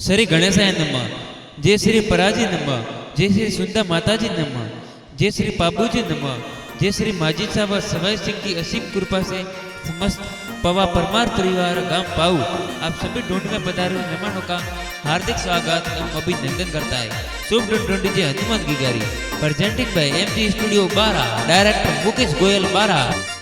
श्री गणेशाय नमः। जय श्री पराजी नमः। जय श्री सुंदर माताजी नमः। जय श्री बाबूजी नमः। जय श्री माजी साहब सवाई सिंह की असीम कृपा से समस्त पवा परमार परिवार गांव पाऊ आप सभी ढूंढ में पधारे मेहमानों का हार्दिक स्वागत एवं अभिनंदन करता है। शुभ ढूंढ जी हनुमान गिगारी presenting by MG studio 12 director Mukesh Goyal 12।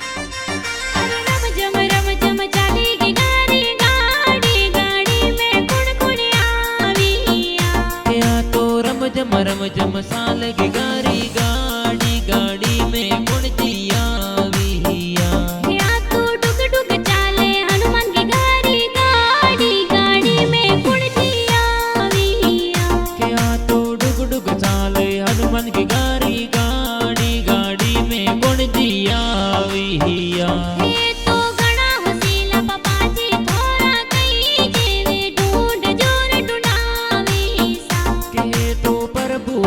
रम जम साल गिगारी गाड़ी गाड़ी में गुण जिया या तो डुग डुग चाले हनुमान गिगारी गाड़ी गाड़ी में गुण जिया क्या तो डुग डुग चाले हनुमान गिगारी गाड़ी गाड़ी में गुण जिया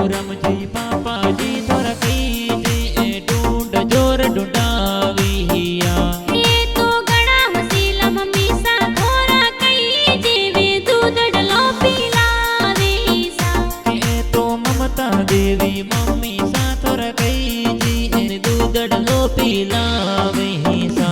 रम जी पापा जी थोड़ा कई जी ढूंढ जोर ढूंढाविया ये तो गड़ा हसीला मम्मी सा थोड़ा कई जी वे दूध डलो पिलावे सा ये तो ममता देवी मम्मी सा थोड़ा कई जी दूध डलो पिलावे सा।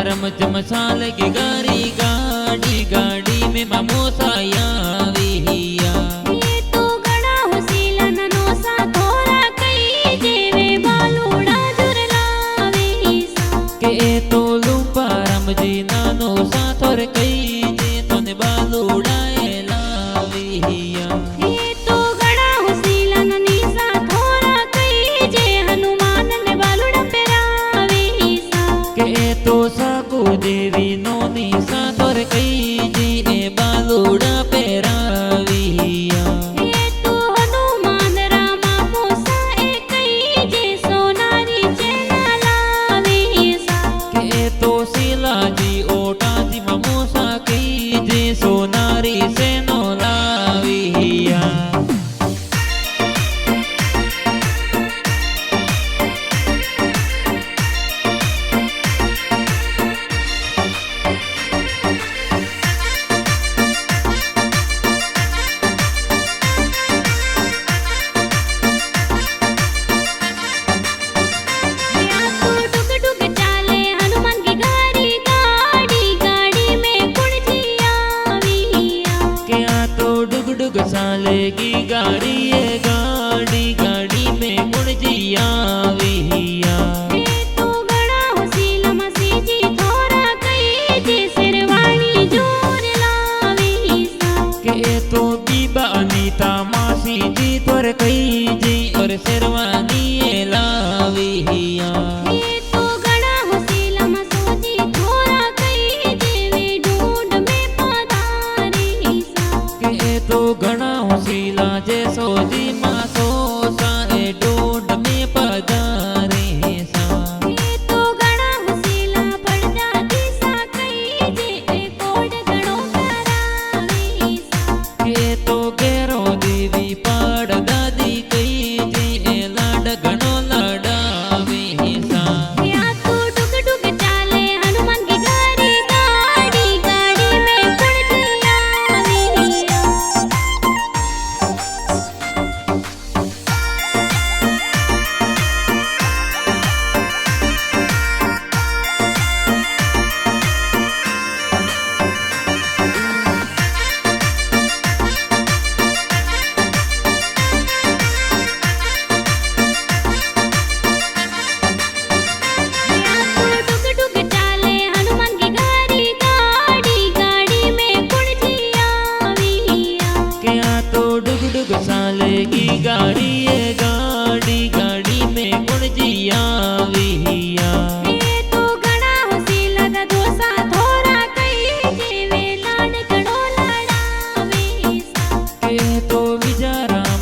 रम जम साल की गाड़ी गाड़ी गाड़ी में मामोसाया विहिया ये तो गड़ा हसीला ननो सा थोड़ा कई जेवे बालूड़ा जुरलावे सा के तो लूपा रम जी नानो सा थोड़ कई जे तोने बालूड़ा लाविया ये तो गड़ा हसीला ननी सा थोड़ा कई जे हनुमान ने बालूड़ा पेरावे सा के तो देवी नोनी सा तोर कई जी ए बालूड़ा पेराविया ये तो हनुमान रामा मोसा ए कई जे सोनारी चेला लावे सा के तो सीला जी ओटा जी ममोसा कई जे सोनारी से नो लाविया। डुग साले की गाड़ी है गाड़ी गाड़ी में गुण जिया विहिया ये तो गड़ा हसीला मसी जी थोड़ा कई जी सिरवाणी जोर लावी सा के तो बीबा अनीता मासी जी तोर कई जी और सिरवानी लाविया ये तो गड़ा हसीला मसो जी थोड़ा कई जी ढूंढ में पधारी सा के तो घना हसीला जैसो जी मासो साए ढूंढ में पधारे सा ये तो घना हसीला पड़ जाती सा कई जे कोड घणो करावे सा ये तो गेरो देवी पड़ दादी कई जे लाड घणो लड़ावे सा या तो डुग डुग चाले हनुमान की गाड़ी गाड़ी गाड़ी में गुण जिया साले की गाड़ी है गाड़ी गाड़ी में गुण जिया विहिया ये तो गड़ा हसीला दा दोसा थोड़ा कई जीवे लाड कड़ो लड़ावे सा के तो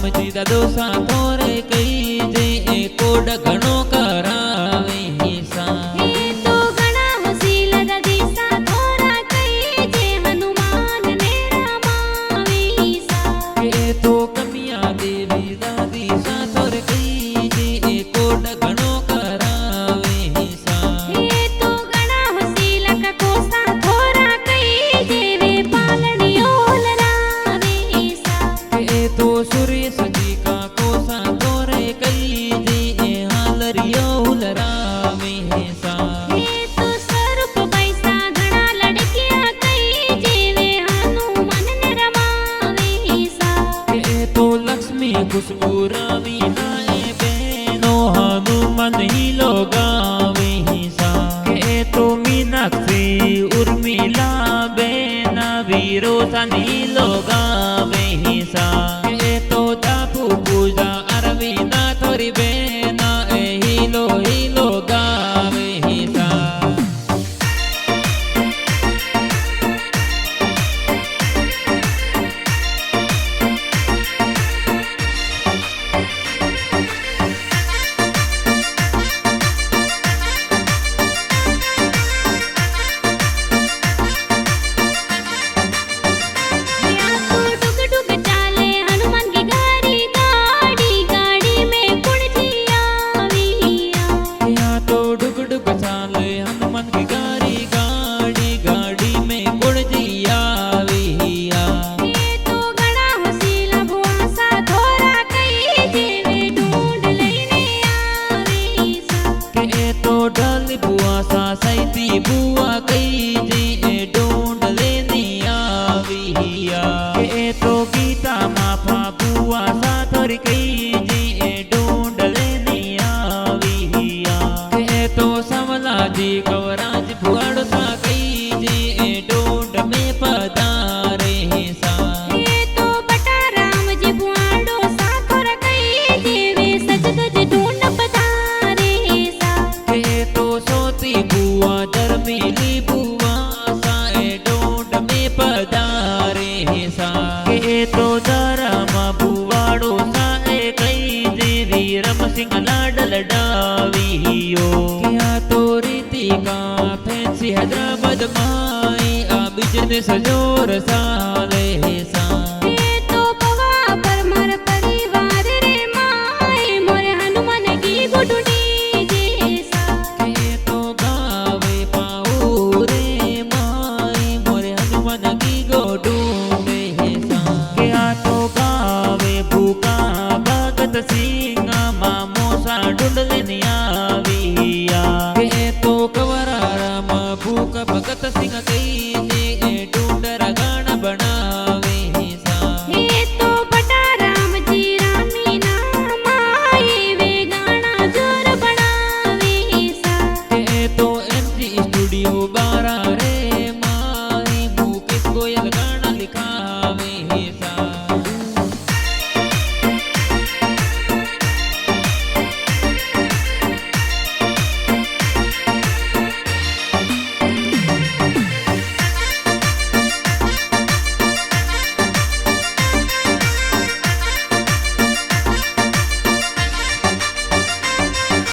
રામજી દાદો સાથો રે કઈ જે એ કોડ ઘણો કરાવે હિસા એ તો ઘણા હોશિલ દાદી સાથોરા કઈ જે હનુમાન ને રમાવે ઈસા એ તો કમિયા દેવી દાદી સાથો રે કઈ જે એ કોડ ઘણો કરાવે હિસા એ તો ઘણા હોશિલ કકો સાથોરા કઈ જેવે પાલણીઓ લરાવે ઈસા એ તો સૂર્ય સજી કાકો સાથો રે કઈ જે એ હાલરિયો ઉલરાવે હિસા એ તો સ્વરૂપ પૈસા ઘણા લડકિયા કઈ જેવે હનુમાન ને રમાવે ઈસા એ તો લક્ષ્મી ખુશ્બુ રવિ નાએ બેનો હનુમાન હિલો ગાવે હિસા એ તો મીનાક્ષી ઉર્મિલા બેના વીરો સનીલો ગાવે હિસા એ તો તાપુ પૂજા અરવિંદા થોરી બેના એ હિલો હિલો ગાવે હિસા ત્યાં તો ડુગ ડુગ ચાલે હનુમાન કી ગાડી ગાડી ગાડી में कुणजी આવી यहाँ तो डुग डुग चाले हनुमान की गाड़ी गाड़ी गाड़ी में गुड़ जी आविया એ તો ઘણા હોશિલા ભુવા સાથોરા કઈ જેવે ઢૂંઢ લઈને આવે ઈસા के तो डल बुआ सा सैती बुआ कई जी ए ढूंढ लेनी आविया के तो गीता माफा बुआ सा थोड़ी कई जी ए ढूंढ लेनी आविया के तो समला जी कवराज बुआड़ सा कई जी ए ढूंढ में पधारे सा એ તો બટા રામજી ભુવાડો સાથોરા કઈ જેવે સજગજ ઢૂંઢ પધારે ઈસા के तो सोती बुआ धर्मीली बुआ सा ए ढूंढ में पधारे सा के तो धर्म बुआड़ो सा ए कई देवी रम सिंह लाडल डावियो क्या तो रीति का फैंसी हैदराबाद माई आ बिजनेस जोर साले सा એ તો પવા પર માર પરિવાર રે માય મોરે હનુમાન કી ગુડુડી જેસા के तो गावे पाऊ रे माई मोरे हनुमान की गोडू में सा के आ तो गावे भूका भगत सिंह मामो सा ढूंढ लेनी आविया के तो कवरा राम भूका भगत सिंह